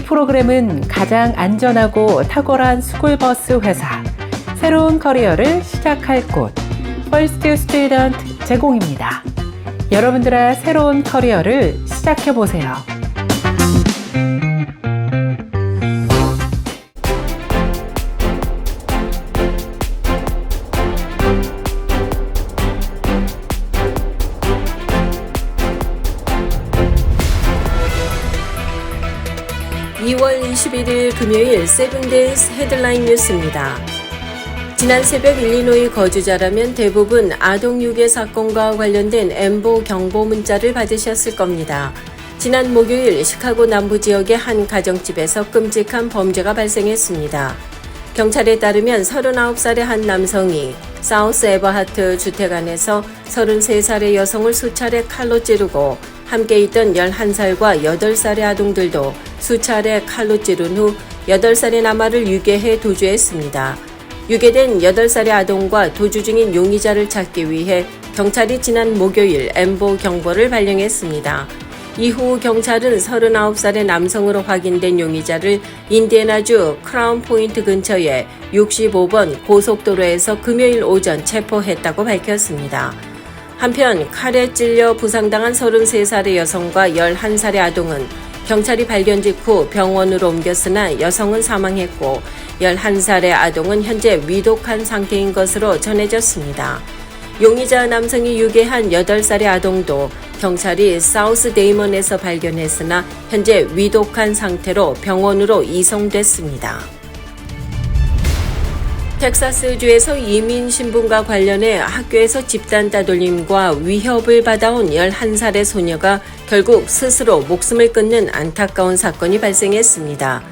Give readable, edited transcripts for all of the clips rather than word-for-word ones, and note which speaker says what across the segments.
Speaker 1: 이 프로그램은 가장 안전하고 탁월한 스쿨버스 회사, 새로운 커리어를 시작할 곳, 퍼스트 스튜던트 제공입니다. 여러분들의 새로운 커리어를 시작해보세요.
Speaker 2: (2월 21일) 금요일 세븐데이즈 헤드라인 뉴스입니다. 지난 새벽 일리노이 거주자라면 대부분 아동 유괴 사건과 관련된 엠보 경보 문자를 받으셨을 겁니다. 지난 목요일 시카고 남부 지역의 한 가정집에서 끔찍한 범죄가 발생했습니다. 경찰에 따르면 39살의 한 남성이 사우스 에버하트 주택 안에서 33살의 여성을 수차례 칼로 찌르고 함께 있던 11살과 8살의 아동들도 수차례 칼로 찌른 후 8살의 남아를 유괴해 도주했습니다. 유괴된 8살의 아동과 도주 중인 용의자를 찾기 위해 경찰이 지난 목요일 엠보 경보를 발령했습니다. 이후 경찰은 39살의 남성으로 확인된 용의자를 인디애나주 크라운 포인트 근처의 65번 고속도로에서 금요일 오전 체포했다고 밝혔습니다. 한편 칼에 찔려 부상당한 33살의 여성과 11살의 아동은 경찰이 발견 직후 병원으로 옮겼으나 여성은 사망했고 11살의 아동은 현재 위독한 상태인 것으로 전해졌습니다. 용의자 남성이 유괴한 8살의 아동도 경찰이 사우스 데이먼에서 발견했으나 현재 위독한 상태로 병원으로 이송됐습니다. 텍사스주에서 이민 신분과 관련해 학교에서 집단 따돌림과 위협을 받아온 11살의 소녀가 결국 스스로 목숨을 끊는 안타까운 사건이 발생했습니다.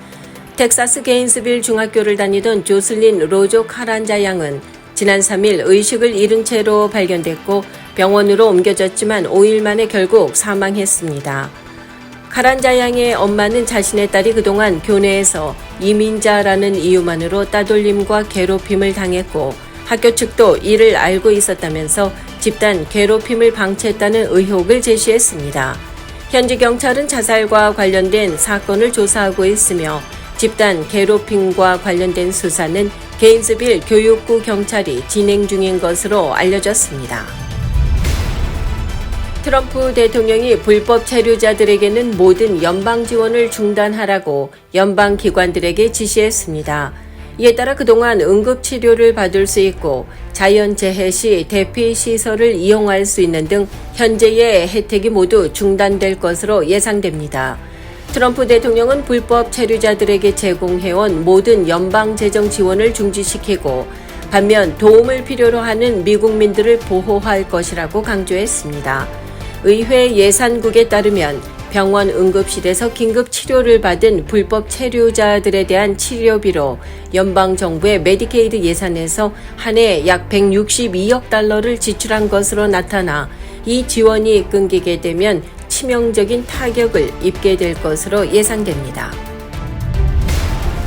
Speaker 2: 텍사스 게인스빌 중학교를 다니던 조슬린 로조 카란자 양은 지난 3일 의식을 잃은 채로 발견됐고 병원으로 옮겨졌지만 5일 만에 결국 사망했습니다. 카란자 양의 엄마는 자신의 딸이 그동안 교내에서 이민자라는 이유만으로 따돌림과 괴롭힘을 당했고 학교 측도 이를 알고 있었다면서 집단 괴롭힘을 방치했다는 의혹을 제시했습니다. 현지 경찰은 자살과 관련된 사건을 조사하고 있으며 집단 괴롭힘과 관련된 수사는 게인스빌 교육부 경찰이 진행 중인 것으로 알려졌습니다. 트럼프 대통령이 불법 체류자들에게는 모든 연방 지원을 중단하라고 연방 기관들에게 지시했습니다. 이에 따라 그동안 응급치료를 받을 수 있고 자연재해 시 대피시설을 이용할 수 있는 등 현재의 혜택이 모두 중단될 것으로 예상됩니다. 트럼프 대통령은 불법 체류자들에게 제공해온 모든 연방 재정 지원을 중지시키고 반면 도움을 필요로 하는 미국민들을 보호할 것이라고 강조했습니다. 의회 예산국에 따르면 병원 응급실에서 긴급 치료를 받은 불법 체류자들에 대한 치료비로 연방정부의 메디케이드 예산에서 한 해 약 162억 달러를 지출한 것으로 나타나 이 지원이 끊기게 되면 치명적인 타격을 입게 될 것으로 예상됩니다.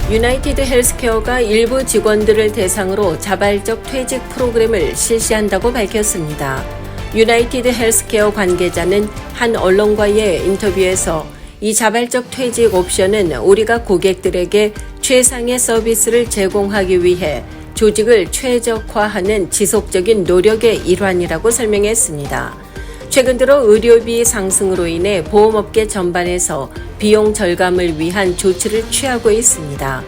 Speaker 2: 유나이티드 헬스케어가 일부 직원들을 대상으로 자발적 퇴직 프로그램을 실시한다고 밝혔습니다. 유나이티드 헬스케어 관계자는 한 언론과의 인터뷰에서 이 자발적 퇴직 옵션은 우리가 고객들에게 최상의 서비스를 제공하기 위해 조직을 최적화하는 지속적인 노력의 일환이라고 설명했습니다. 최근 들어 의료비 상승으로 인해 보험업계 전반에서 비용 절감을 위한 조치를 취하고 있습니다.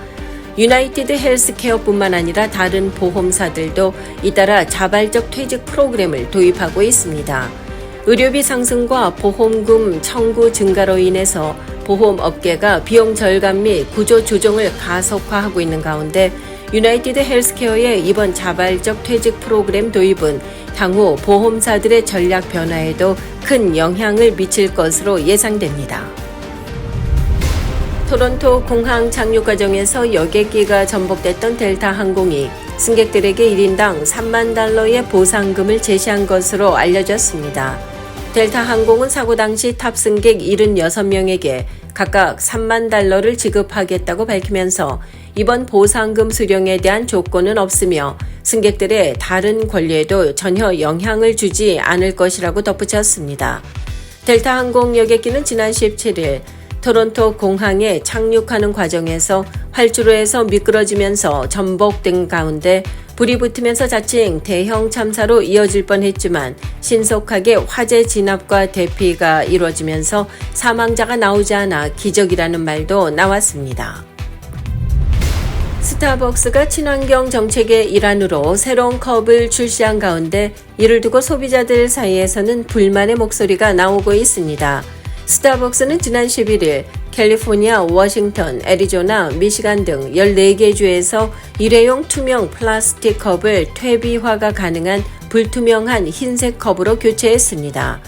Speaker 2: 유나이티드 헬스케어뿐만 아니라 다른 보험사들도 잇따라 자발적 퇴직 프로그램을 도입하고 있습니다. 의료비 상승과 보험금 청구 증가로 인해서 보험업계가 비용 절감 및 구조 조정을 가속화하고 있는 가운데 유나이티드 헬스케어의 이번 자발적 퇴직 프로그램 도입은 향후 보험사들의 전략 변화에도 큰 영향을 미칠 것으로 예상됩니다. 토론토 공항 착륙 과정에서 여객기가 전복됐던 델타 항공이 승객들에게 1인당 3만 달러의 보상금을 제시한 것으로 알려졌습니다. 델타 항공은 사고 당시 탑승객 76명에게 각각 3만 달러를 지급하겠다고 밝히면서 이번 보상금 수령에 대한 조건은 없으며 승객들의 다른 권리에도 전혀 영향을 주지 않을 것이라고 덧붙였습니다. 델타 항공 여객기는 지난 17일 토론토 공항에 착륙하는 과정에서 활주로에서 미끄러지면서 전복된 가운데 불이 붙으면서 자칭 대형 참사로 이어질 뻔했지만 신속하게 화재 진압과 대피가 이루어지면서 사망자가 나오지 않아 기적이라는 말도 나왔습니다. 스타벅스가 친환경 정책의 일환으로 새로운 컵을 출시한 가운데 이를 두고 소비자들 사이에서는 불만의 목소리가 나오고 있습니다. 스타벅스는 지난 11일 캘리포니아, 워싱턴, 애리조나, 미시간 등 14개 주에서 일회용 투명 플라스틱 컵을 퇴비화가 가능한 불투명한 흰색 컵으로 교체했습니다.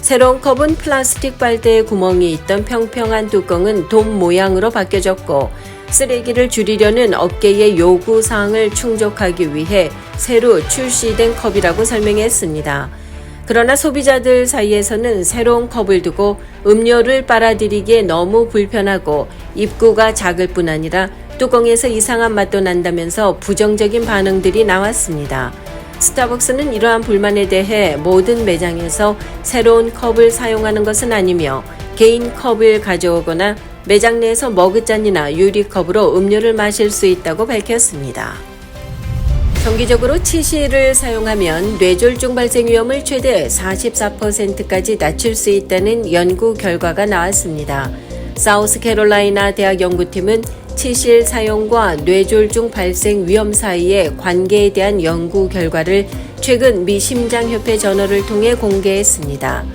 Speaker 2: 새로운 컵은 플라스틱 빨대에 구멍이 있던 평평한 뚜껑은 돔 모양으로 바뀌어졌고 쓰레기를 줄이려는 업계의 요구사항을 충족하기 위해 새로 출시된 컵이라고 설명했습니다. 그러나 소비자들 사이에서는 새로운 컵을 두고 음료를 빨아들이기에 너무 불편하고 입구가 작을 뿐 아니라 뚜껑에서 이상한 맛도 난다면서 부정적인 반응들이 나왔습니다. 스타벅스는 이러한 불만에 대해 모든 매장에서 새로운 컵을 사용하는 것은 아니며 개인 컵을 가져오거나 매장 내에서 머그잔이나 유리컵으로 음료를 마실 수 있다고 밝혔습니다. 정기적으로 치실을 사용하면 뇌졸중 발생 위험을 최대 44%까지 낮출 수 있다는 연구 결과가 나왔습니다. 사우스캐롤라이나 대학 연구팀은 치실 사용과 뇌졸중 발생 위험 사이의 관계에 대한 연구 결과를 최근 미 심장협회 저널을 통해 공개했습니다.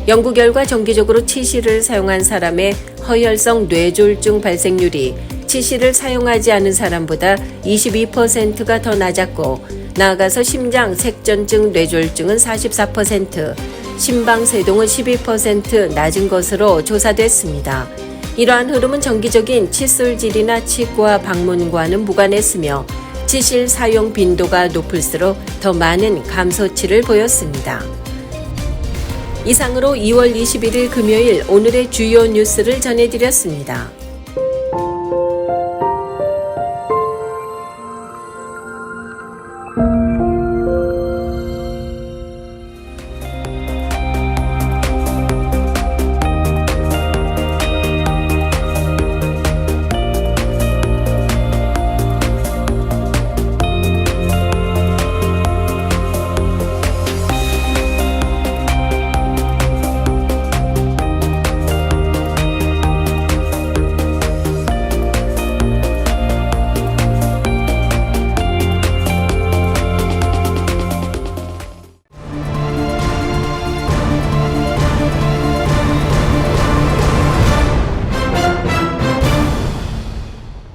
Speaker 2: 연구 결과 정기적으로 치실을 사용한 사람의 허혈성 뇌졸중 발생률이 치실을 사용하지 않은 사람보다 22%가 더 낮았고 나아가서 심장 색전증 뇌졸중은 44%, 심방세동은 12% 낮은 것으로 조사됐습니다. 이러한 흐름은 정기적인 칫솔질이나 치과 방문과는 무관했으며 치실 사용 빈도가 높을수록 더 많은 감소치를 보였습니다. 이상으로 2월 21일 금요일 오늘의 주요 뉴스를 전해드렸습니다.